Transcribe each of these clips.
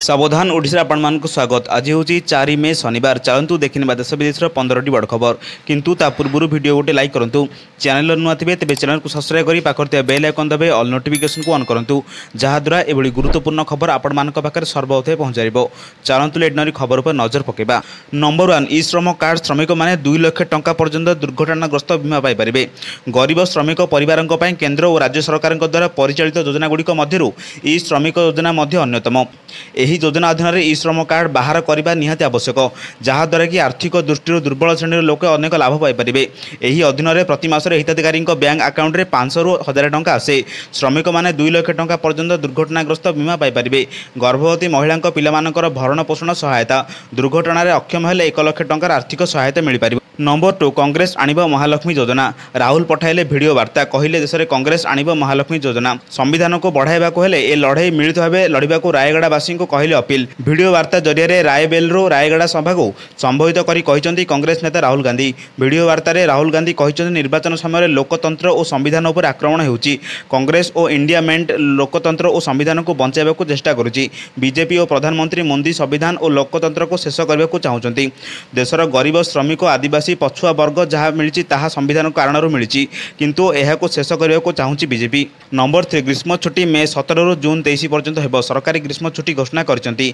सावधान ओडिशा आपण स्वागत। आज हूँ 4 मे शनिवार। चलतु देखने देश विदेश 15टी बड़ खबर किंतु ता पूर्व वीडियो गोटे लाइक करूँ। चैनल नुआ थे तेज चैनल को सब्सक्राइब कर पाखे बेल आइकन दबे ऑल नोटिफिकेशन को ऑन करूँ जहाद्वारा एभली गुरुत्वपूर्ण खबर आपण पाखे सर्वप्रथम पहुँचार। चलतु लेटनरी खबर पर नजर पकेबा। नंबर 1 ई श्रम कार्ड श्रमिक मैंने 2 लाख टंका पर्यंत दुर्घटनाग्रस्त बीमा पाइपर। गरीब श्रमिक परिवार केन्द्र और राज्य सरकार द्वारा परिचालित योजना गुड़िक मध्य ई श्रमिक योजना अन्यतम। यही योजना अधीन ई श्रम कार्ड बाहर करने निहाती आवश्यक जहाद्वारा कि आर्थिक दृष्टि दुर्बल श्रेणी लोक अनेक लाभ पाइपर। यही अधीन प्रति मासरे हिताधिकारी बैंक अकाउंट में 500 ରୁ 1000 टंका आसे। श्रमिक मैंने 2 लाख टंका पर्यंत दुर्घटनाग्रस्त बीमा पाइपर। गर्भवती महिला पिलामानकर भरण पोषण सहायता दुर्घटना अक्षम हेले 1 लाख टंकार आर्थिक सहायता मिल पार। नंबर 2 कांग्रेस आणिब महालक्ष्मी योजना। राहुल पठाइले भिडियो वार्ता कहले देश में कांग्रेस आणिब महालक्ष्मी योजना। संविधान को बढ़ाइबा हेले ए लड़ाई मिलित भाव लड़ाई रायगड़ावासी को कहले अपील। भिडियो वार्ता जरिए रायबेलू रायगड़ा सभा को संबोधित करी कांग्रेस नेता राहुल गांधी। भिडियो वार्ता राहुल गांधी कहते निर्वाचन समय लोकतंत्र और संविधान उपर आक्रमण होउची। कांग्रेस और इंडिया मेंट लोकतंत्र और संविधान को बचाइबा को चेष्टा करुची। बीजेपी और प्रधानमंत्री मोदी संविधान और लोकतंत्र को शेष करने को चाहते। देशर गरीब श्रमिक आदिवासी पछुआ वर्ग जहाँ मिली ताहा संविधान कारण मिली किंतु यह शेष करने को चाहूँगी बीजेपी। नंबर 3 ग्रीष्म छुट्टी मे 17 ରୁ जून 23 पर्यंत हेब। सरकारी ग्रीष्म छुट्टी घोषणा करछंती।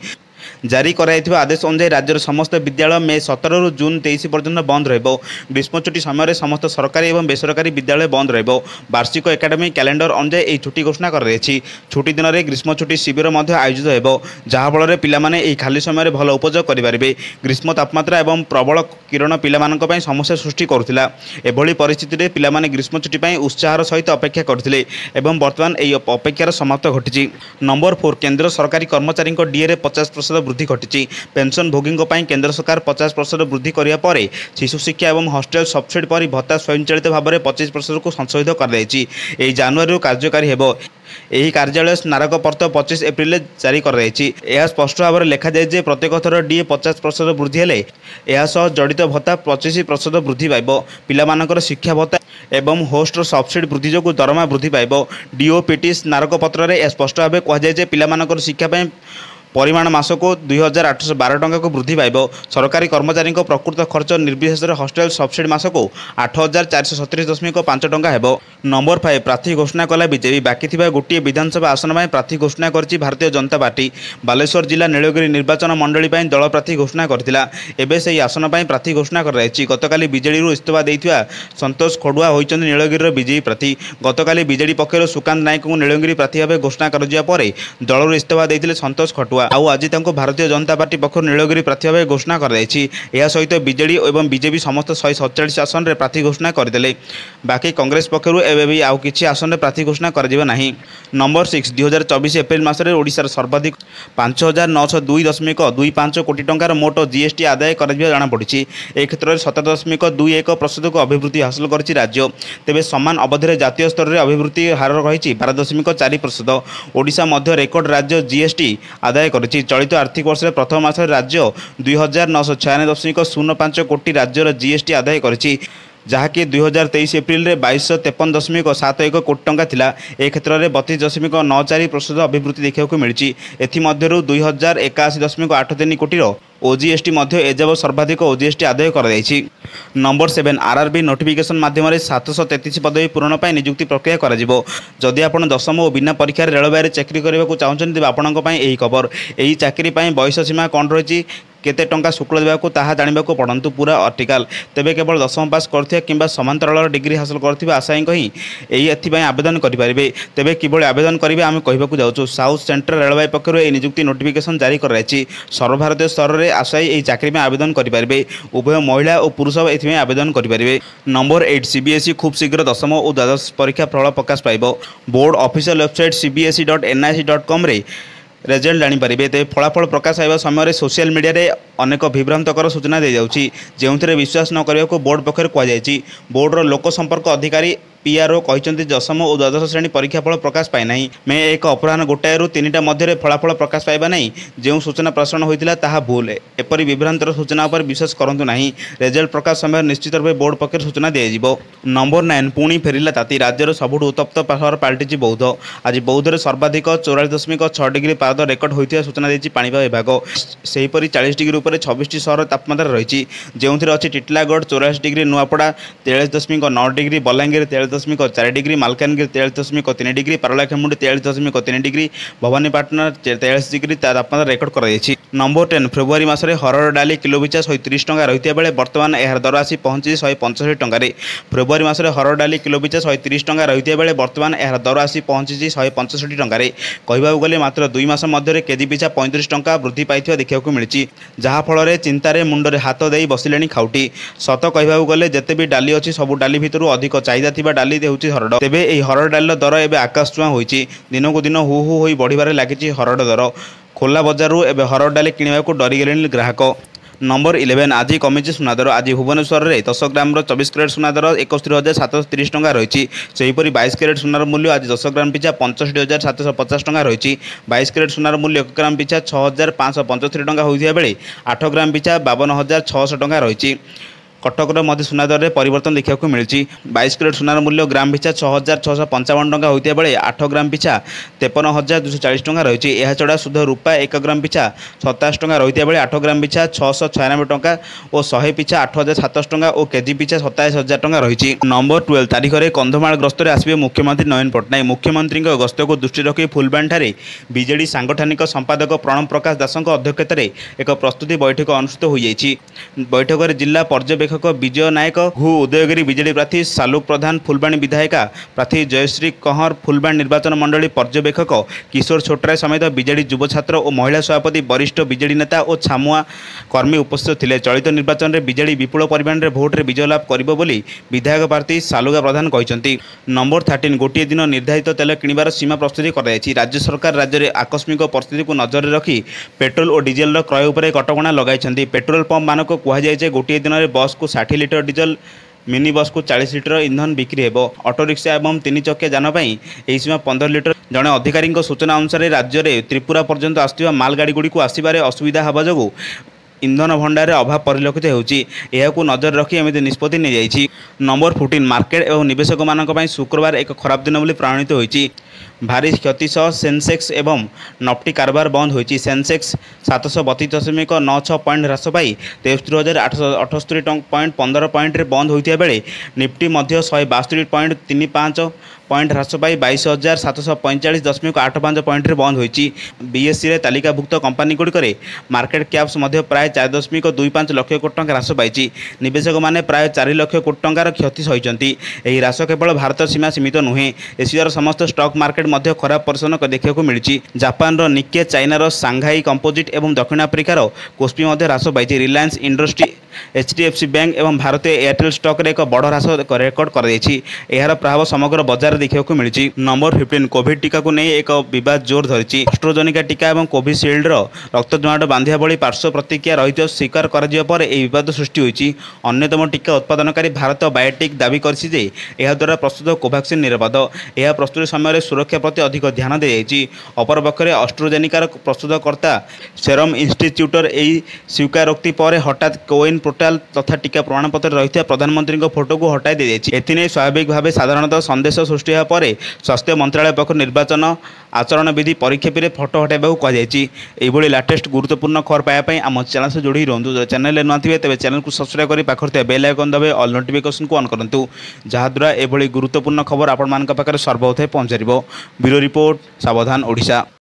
जारी कराइथिबा आदेश अनुसार राज्यर समस्त विद्यालय मे 17 ରୁ जून 23 पर्यंत बंद रहिबो। ग्रीष्म छुट्टी समय समस्त सरकारी और बेसरकारी विद्यालय बंद रहिबो। वार्षिक एकाडेमिक कैलेंडर अनुसार यह छुट्टी घोषणा कर रही। छुट्टी दिन में ग्रीष्म छुट्टी शिविर आयोजित हेबो जहाँफल पिलामाने एही खाली समय भल उपयोग करेंगे। ग्रीष्म तापमात्रा और प्रबल किरण पिलामानंक समस्या सृष्टि करुथिला। एभली परिस्थिति में पिलामाने ग्रीष्म छुट्टी पर उत्साहर सहित अपेक्षा करथिले एवं वर्तमान यह अपेक्षार समाप्त घटी। नंबर 4 केंद्र सरकारी कर्मचारी डीए 50% वृद्धि घटी। पेंशन भोगी केंद्र सरकार 50% वृद्धि करने पर शिशु शिक्षा और हॉस्टेल सब्सिडी पर भत्ता स्वयंचालित भाव में 25% को संशोधित कर जानुरी कार्यकारी होब। यही कार्यालय स्मारकपत्र 25 एप्रिल जारी कर यह स्पष्ट भाव में लिखा जाए प्रत्येक थर डीए 50% वृद्धि हेले यह जड़ित भत्ता 25% वृद्धि पाइब। पिलामानकर शिक्षा भत्ता एवं होस्टर सब्सिडी वृद्धि जो दरमा वृद्धि पाइब। डीओपीटी स्मारकपत्र में स्पष्ट भाव कहुए पिलामानकर शिक्षा परिमाण मासको 2812 टंका को वृद्धि पाइब। सरकारी कर्मचारी प्रकृत खर्च निर्विशेष हॉस्टेल सब्सिडी मासको 8437.5 टंका हेब। नंबर 5 प्रार्थी घोषणा कला बीजेपी। बाकी गोटे विधानसभा आसन में प्रार्थी घोषणा कर भारतीय जनता पार्टी। बालेश्वर जिला नीलगिरी निर्वाचन मंडली दल प्रार्थी घोषणा करथिला। एबे से आसन पर प्रार्थी घोषणा कर रही। गतकाली बीजेडी इस्तीफा देइथिबा संतोष खड़ुआ होइछन्ति नीलगिरी बीजेपी प्रार्थी। गतकाली बीजेडी पक्षर सुकांत नायक को नीलगिरी प्रार्थी भाव घोषणा कर दलर इस्तीफा देइथिले संतोष खड़ुआ। आज भारतीय जनता पार्टी पक्ष नीलगिरी प्रार्थी भाव घोषणा कर सहित बीजेडी और बीजेपी समस्त 147 आसन में प्रार्थी घोषणा करदे। बाकी कांग्रेस पक्षर एवं भी आउ किछि आसन में प्रार्थी घोषणा कर नहीं। नंबर 6 2024 एप्रिल मासरे ओडिशार सर्वाधिक 5902.25 कोटी टंकार मोट जीएसटी आदाय कर जमापड़ी। ए क्षेत्र में 17.21% को अभिवृद्धि हासिल कर राज्य। तेज समान अवधि जातीय स्तर में अभिवृद्धि हार रही 12.4%। ओडिशा मध्य रेकर्ड राज्य जीएसटी आदाय चलित आर्थिक वर्ष प्रथम मास राज्य 2996.05 कोटी राज्यर जीएसटी आदाय करिछि जहाँकि 2023 एप्रिल में 2253.71 कोटी टंका थिला। ए क्षेत्र में 32.94% अभिवृद्धि देखा मिली। एमध्यु 2081.83 कोटी ओजीएसटी एजब सर्वाधिक ओजीएसटी आदाय कर। नंबर 7 आरआरबी नोटिफिकेशन माध्यम 733 पदवी पूरण पर नियुक्ति प्रक्रिया जदि आप दशम और बिना परीक्षा रेलवे चाकरी करने को चाहते तेज आपण यही खबर। यही चाकरी बयस सीमा कौन रही केते टंका शुल्क देवाको ताहा जानिबा को पढ़ंतु पूरा आर्टिकल। तेबे केवल दशम पास करथिया किंबा समांतराल डिग्री हासिल करथिबा आशायी ही एथि आवेदन करेंगे। तेबे किभली आवेदन करेंगे आम कहबाक जाऊँ। साउथ सेंट्रल रेलवे पक्षर यह नियुक्ति नोटिफिकेशन जारी कर रही। सर्वभारतीय स्तर में आशायी यही चाकरी में आवेदन करेंगे। उभय महिला और पुरुष एथि आवेदन करेंगे। नंबर 8 सीबीएसई खूब शीघ्र दशम और द्वादश परीक्षा फल प्रकाश पाइब। Board official website cbse.nic.com result जानीपर। तेज फलाफल प्रकाश आवा समय सोशल मीडिया रे अनेक विभ्रांतकर सूचना दी जाऊँगी जो विश्वास न करने को बोर्ड पक्षर कहुई। बोर्डर लोक संपर्क अधिकारी ପିଆରଓ କହିଛନ୍ତି ଦଶମ ଓ ଦ୍ୱାଦଶ ଶ୍ରେଣୀ ପରୀକ୍ଷାଫଳ ପ୍ରକାଶ ପାଇନାହିଁ। ମେ 1 ଅପରାହ୍ନ 1ଟାରୁ 3ଟା ମଧ୍ୟରେ ଫଳାଫଳ ପ୍ରକାଶ ପାଇବା ନାହିଁ ଯେଉଁ ସୂଚନା ପ୍ରସାରଣ ହୋଇଥିଲା ତାହା ଭୁଲ। ଏପରି ବିଭ୍ରାନ୍ତର ସୂଚନା ଉପରେ ବିଶ୍ୱାସ କରନ୍ତୁ ନାହିଁ। ରେଜଲ୍ଟ ପ୍ରକାଶ ସମୟରେ ନିଶ୍ଚିତ ରୂପେ ବୋର୍ଡ ପକ୍ଷରୁ ସୂଚନା ଦିଆଯିବ। ନମ୍ବର 9 ପୁଣି ଫେରିଲା ତାତି। ରାଜ୍ୟର ସବୁଠୁ ଉତ୍ତପ୍ତ ସହର ପାଲଟିଛି ବୌଦ୍ଧ। ଆଜି ବୌଦ୍ଧରେ ସର୍ବାଧିକ 44.6 ଡିଗ୍ରୀ ପାରଦ ରେକର୍ଡ ହୋଇଥିବା ସୂଚନା ଦେଇଛି ପାଣିପାଗ ବିଭାଗ। ସେହିପରି 40 ଡିଗ୍ରୀ ଉପରେ 26ଟି ସହର ତାପମାତ୍ରା ରହିଛି ଯେଉଁଥିରେ ଅଛି Titlagarh 84 degree, Nuapada 43.9 degree, Balangir 43.4 degree, Malkangiri 43.3 degree, Paralakhemundi 43.3 degree, Bhawanipatna 43 degree ତାପମାତ୍ରା ରେକର୍ଡ କରାଯାଇଛି। ନମ୍ବର 10 ଫେବୃଆରୀ ମାସରେ ହରଡ଼ ଡାଲି କିଲୋ ପିଛା 130 ଟଙ୍କା ରହିଥିବା ବେଳେ ବର୍ତ୍ତମାନ ଏହାର ଦର ଆସି ପହଞ୍ଚିଛି 165 ଟଙ୍କାରେ। ଫେବୃଆରୀ ମାସରେ ହରଡ଼ ଡାଲି କିଲୋ ପିଛା 130 ଟଙ୍କା ରହିଥିବା ବେଳେ ବର୍ତ୍ତମାନ ଏହାର ଦର ଆସି ପହଞ୍ଚିଛି 165 ଟଙ୍କାରେ। କହିବାକୁ ଗଲେ ମାତ୍ର 2 ମାସ ମଧ୍ୟରେ କେଜି ପିଛା 35 ଟଙ୍କା ବୃଦ୍ଧି ପାଇଥିବା ଦେଖିବାକୁ ମିଳିଛି, ଯାହାଫଳରେ ଚିନ୍ତାରେ ମୁଣ୍ଡରେ ହାତ ଦେଇ ବସିଲେଣି ଖାଉଟି। ସତ କହିବାକୁ ଗଲେ ଯେତେ ବି ଡାଲି ଅଛି ସବୁ ଡାଲି ଭିତରୁ ଅଧିକ ଚାହିଦା ଥିବା ଡାଲି ହେଉଛି ହରଡ଼। ତେବେ ଏହି ହରଡ଼ ଡାଲିର ଦର ଏବେ ଆକାଶ ଛୁଆଁ ହୋଇଛି। ଦିନକୁ ଦିନ ହୁ ହୁ ହୋଇ ବଢ଼ିବାରେ ଲାଗିଛି ହରଡ଼ ଦର। ଖୋଲା ବଜାରରୁ ଏବେ ହରଡ଼ ଡାଲି କିଣିବାକୁ ଡରିଗଲେଣି ଗ୍ରାହକ। ନମ୍ବର 11 ଆଜି କମିଛି ସୁନା ଦର। ଆଜି ଭୁବନେଶ୍ୱରରେ 10 ଗ୍ରାମର 24 କ୍ୟାରେଟ୍ ସୁନା ଦର 71,730 ଟଙ୍କା ରହିଛି। ସେହିପରି 22 କ୍ୟାରେଟ୍ ସୁନାର ମୂଲ୍ୟ ଆଜି 10 ଗ୍ରାମ ପିଛା 65,750 ଟଙ୍କା ରହିଛି। 22 କ୍ୟାରେଟ୍ ସୁନାର ମୂଲ୍ୟ 1 ଗ୍ରାମ ପିଛା 6,575 ଟଙ୍କା ହୋଇଥିବା ବେଳେ 8 ଗ୍ରାମ ପିଛା 52,600 ଟଙ୍କା ରହିଛି। କଟକର ମଧ୍ୟ ସୁନା ଦରରେ ପରିବର୍ତ୍ତନ ଦେଖିବାକୁ ମିଳିଛି। 22 କ୍ୟାରେଟ୍ ସୁନାର ମୂଲ୍ୟ ଗ୍ରାମ ପିଛା 6,655 ଟଙ୍କା ହୋଇଥିବା ବେଳେ 8 ଗ୍ରାମ ପିଛା 53,240 ଟଙ୍କା ରହିଛି। ଏହାଛଡ଼ା ଶୁଦ୍ଧ ରୂପା 1 ଗ୍ରାମ ପିଛା 27 ଟଙ୍କା ରହିଥିବା ବେଳେ 8 ଗ୍ରାମ ପିଛା 696 ଟଙ୍କା ଓ 100 ପିଛା 8,700 ଟଙ୍କା ଓ କେଜି ପିଛା 27,000 ଟଙ୍କା ରହିଛି। ନମ୍ବର 12 ତାରିଖରେ କନ୍ଧମାଳ ଗସ୍ତରେ ଆସିବେ ମୁଖ୍ୟମନ୍ତ୍ରୀ ନବୀନ ପଟ୍ଟନାୟକ। ମୁଖ୍ୟମନ୍ତ୍ରୀଙ୍କ ଗସ୍ତକୁ ଦୃଷ୍ଟିରେ ରଖି ଫୁଲବାଣୀଠାରେ ବିଜେଡି ସାଂଗଠନିକ ସମ୍ପାଦକ ପ୍ରଣବ ପ୍ରକାଶ ଦାସଙ୍କ ଅଧ୍ୟକ୍ଷତାରେ ଏକ ପ୍ରସ୍ତୁତି ବୈଠକ ଅନୁଷ୍ଠିତ ହୋଇଯାଇଛି। ବୈଠକରେ ଜିଲ୍ଲା ପର୍ଯ୍ୟବେକ୍ଷକ ବିଜୟ ନାୟକ, ଉଦୟଗିରି ବିଜେଡି ପ୍ରାର୍ଥୀ ସାଲୁକ ପ୍ରଧାନ, ଫୁଲବାଣୀ ବିଧାୟିକା ପ୍ରାର୍ଥୀ ଜୟଶ୍ରୀ କହଁର, ଫୁଲବାଣୀ ନିର୍ବାଚନ ମଣ୍ଡଳୀ ପର୍ଯ୍ୟବେକ୍ଷକ କିଶୋର ଛୋଟରାୟ ସମେତ ବିଜେଡି ଯୁବ ଛାତ୍ର ଓ ମହିଳା ସଭାପତି, ବରିଷ୍ଠ ବିଜେଡି ନେତା ଓ ଛାମୁଆ କର୍ମୀ ଉପସ୍ଥିତ ଥିଲେ। ଚଳିତ ନିର୍ବାଚନରେ ବିଜେଡି ବିପୁଳ ପରିମାଣରେ ଭୋଟରେ ବିଜୟ ଲାଭ କରିବ ବୋଲି ବିଧାୟକ ପ୍ରାର୍ଥୀ ସାଲୁଗା ପ୍ରଧାନ କହିଛନ୍ତି। ନମ୍ବର 13 ଗୋଟିଏ ଦିନ ନିର୍ଦ୍ଧାରିତ ତେଲ କିଣିବାର ସୀମା ପ୍ରସ୍ତୁତି କରାଯାଇଛି। ରାଜ୍ୟ ସରକାର ରାଜ୍ୟରେ ଆକସ୍ମିକ ପରିସ୍ଥିତିକୁ ନଜରରେ ରଖି ପେଟ୍ରୋଲ ଓ ଡିଜେଲର କ୍ରୟ ଉପରେ କଟକଣା ଲଗାଇଛନ୍ତି। ପେଟ୍ରୋଲ ପମ୍ପମାନଙ୍କୁ କୁହାଯାଇଛି ଗୋଟିଏ ଦିନରେ ବସ୍କୁ 60 ଲିଟର ଡିଜେଲ, ମିନି ବସ୍କୁ 40 ଲିଟର ଇନ୍ଧନ ବିକ୍ରି ହେବ। ଅଟୋରିକ୍ସା ଏବଂ 3 ଚକିଆ ଯାନ ପାଇଁ ଏହି ସୀମା 15 ଲିଟର। ଜଣେ ଅଧିକାରୀଙ୍କ ସୂଚନା ଅନୁସାରେ ରାଜ୍ୟରେ ତ୍ରିପୁରା ପର୍ଯ୍ୟନ୍ତ ଆସୁଥିବା ମାଲଗାଡ଼ିଗୁଡ଼ିକୁ ଆସିବାରେ ଅସୁବିଧା ହେବା ଯୋଗୁଁ ଇନ୍ଧନ ଭଣ୍ଡାରରେ ଅଭାବ ପରିଲକ୍ଷିତ ହେଉଛି। ଏହାକୁ ନଜରରେ ରଖି ଏମିତି ନିଷ୍ପତ୍ତି ନିଆଯାଇଛି। ନମ୍ବର 14 ମାର୍କେଟ ଏବଂ ନିବେଶକମାନଙ୍କ ପାଇଁ ଶୁକ୍ରବାର ଏକ ଖରାପ ଦିନ ବୋଲି ପ୍ରମାଣିତ ହୋଇଛି। ଭାରୀ କ୍ଷତି ସହ ସେନ୍ସେକ୍ସ ଏବଂ ନଫ୍ଟି କାରବାର ବନ୍ଦ ହୋଇଛି। ସେନ୍ସେକ୍ସ 732.96 ପଏଣ୍ଟ ହ୍ରାସ ପାଇ 63,878.15 ପଏଣ୍ଟରେ ବନ୍ଦ ହୋଇଥିବା ବେଳେ ନିଫ୍ଟି ମଧ୍ୟ 162.35 ପଏଣ୍ଟ ହ୍ରାସ ପାଇ 22,745.85 ପଏଣ୍ଟରେ ବନ୍ଦ ହୋଇଛି। ବିଏସ୍ସିରେ ତାଲିକାଭୁକ୍ତ କମ୍ପାନୀଗୁଡ଼ିକରେ ମାର୍କେଟ କ୍ୟାପ୍ସ ମଧ୍ୟ ପ୍ରାୟ 4.25 ଲକ୍ଷ କୋଟି ଟଙ୍କା ହ୍ରାସ ପାଇଛି। ନିବେଶକମାନେ ପ୍ରାୟ 4 ଲକ୍ଷ କୋଟି ଟଙ୍କାର କ୍ଷତି ସହିଛନ୍ତି। ଏହି ହ୍ରାସ କେବଳ ଭାରତ ସୀମା ସୀମିତ ନୁହେଁ, ଏସିଆର ସମସ୍ତ ଷ୍ଟକ୍ ମାର୍କେଟ ମଧ୍ୟ ଖରାପ ପ୍ରଦର୍ଶନ ଦେଖିବାକୁ ମିଳିଛି। ଜାପାନର ନିକେ, ଚାଇନାର ସାଂଘାଇ କମ୍ପୋଜିଟ୍ ଏବଂ ଦକ୍ଷିଣ ଆଫ୍ରିକାର କୋସ୍ପି ମଧ୍ୟ ହ୍ରାସ ପାଇଛି। ରିଲାଏନ୍ସ ଇଣ୍ଡଷ୍ଟ୍ରି, HDFC ବ୍ୟାଙ୍କ ଏବଂ ଭାରତୀୟ ଏୟାରଟେଲ୍ ଷ୍ଟକ୍ରେ ଏକ ବଡ଼ ହ୍ରାସ ରେକର୍ଡ କରାଯାଇଛି। ଏହାର ପ୍ରଭାବ ସମଗ୍ର ବଜାରରେ ଦେଖିବାକୁ ମିଳିଛି। ନମ୍ବର 15 କୋଭିଡ୍ ଟିକାକୁ ନେଇ ଏକ ବିବାଦ ଜୋର ଧରିଛି। ଆଷ୍ଟ୍ରାଜେନିକା ଟିକା ଏବଂ କୋଭିସିଲ୍ଡର ରକ୍ତ ଜମାଟ ବାନ୍ଧିବା ଭଳି ପାର୍ଶ୍ୱ ପ୍ରତିକ୍ରିୟା ରହିଥିବା ସ୍ୱୀକାର କରାଯିବା ପରେ ଏହି ବିବାଦ ସୃଷ୍ଟି ହୋଇଛି। ଅନ୍ୟତମ ଟିକା ଉତ୍ପାଦନକାରୀ ଭାରତ ବାୟୋଟେକ୍ ଦାବି କରିଛି ଯେ ଏହାଦ୍ୱାରା ପ୍ରସ୍ତୁତ କୋଭାକ୍ସିନ୍ ନିରାପଦ। ଏହା ପ୍ରସ୍ତୁତି ସମୟରେ ସୁରକ୍ଷା ପ୍ରତି ଅଧିକ ଧ୍ୟାନ ଦିଆଯାଇଛି। ଅପରପକ୍ଷରେ ଆଷ୍ଟ୍ରାଜେନିକାର ପ୍ରସ୍ତୁତକର୍ତ୍ତା ସେରମ୍ ଇନଷ୍ଟିଚ୍ୟୁଟର ଏହି ସ୍ୱୀକାରୋକ୍ତି ପରେ ହଠାତ୍ କୋୱିନ୍ ପୋର୍ଟାଲ ତଥା ଟିକା ପ୍ରମାଣପତ୍ରରେ ରହିଥିବା ପ୍ରଧାନମନ୍ତ୍ରୀଙ୍କ ଫଟୋକୁ ହଟାଇ ଦିଆଯାଇଛି। ଏଥିନେଇ ସ୍ୱାଭାବିକ ଭାବେ ସାଧାରଣତଃ ସନ୍ଦେଶ ସୃଷ୍ଟି ହେବା ପରେ ସ୍ୱାସ୍ଥ୍ୟ ମନ୍ତ୍ରଣାଳୟ ପକ୍ଷରୁ ନିର୍ବାଚନ ଆଚରଣ ବିଧି ପରୀକ୍ଷାପରେ ଫଟୋ ହଟାଇବାକୁ କୁହାଯାଇଛି। ଏହିଭଳି ଲାଟେଷ୍ଟ ଗୁରୁତ୍ୱପୂର୍ଣ୍ଣ ଖବର ପାଇବା ପାଇଁ ଆମ ଚ୍ୟାନେଲ ସହ ଯୋଡ଼ି ରୁହନ୍ତୁ। ଯଦି ଚ୍ୟାନେଲରେ ନୂଆ ଥିବେ ତେବେ ଚ୍ୟାନେଲକୁ ସବସ୍କ୍ରାଇବ୍ କରି ପାଖରେ ଥିବା ବେଲ୍ ଆଇକନ୍ ଦାବି ଅଲ୍ ନୋଟିଫିକେସନକୁ ଅନ୍ କରନ୍ତୁ, ଯାହାଦ୍ୱାରା ଏଭଳି ଗୁରୁତ୍ୱପୂର୍ଣ୍ଣ ଖବର ଆପଣମାନଙ୍କ ପାଖରେ ସର୍ବପ୍ରଥମେ ପହଞ୍ଚିପାରିବ। ବ୍ୟୁରୋ ରିପୋର୍ଟ, ସାବଧାନ ଓଡ଼ିଶା।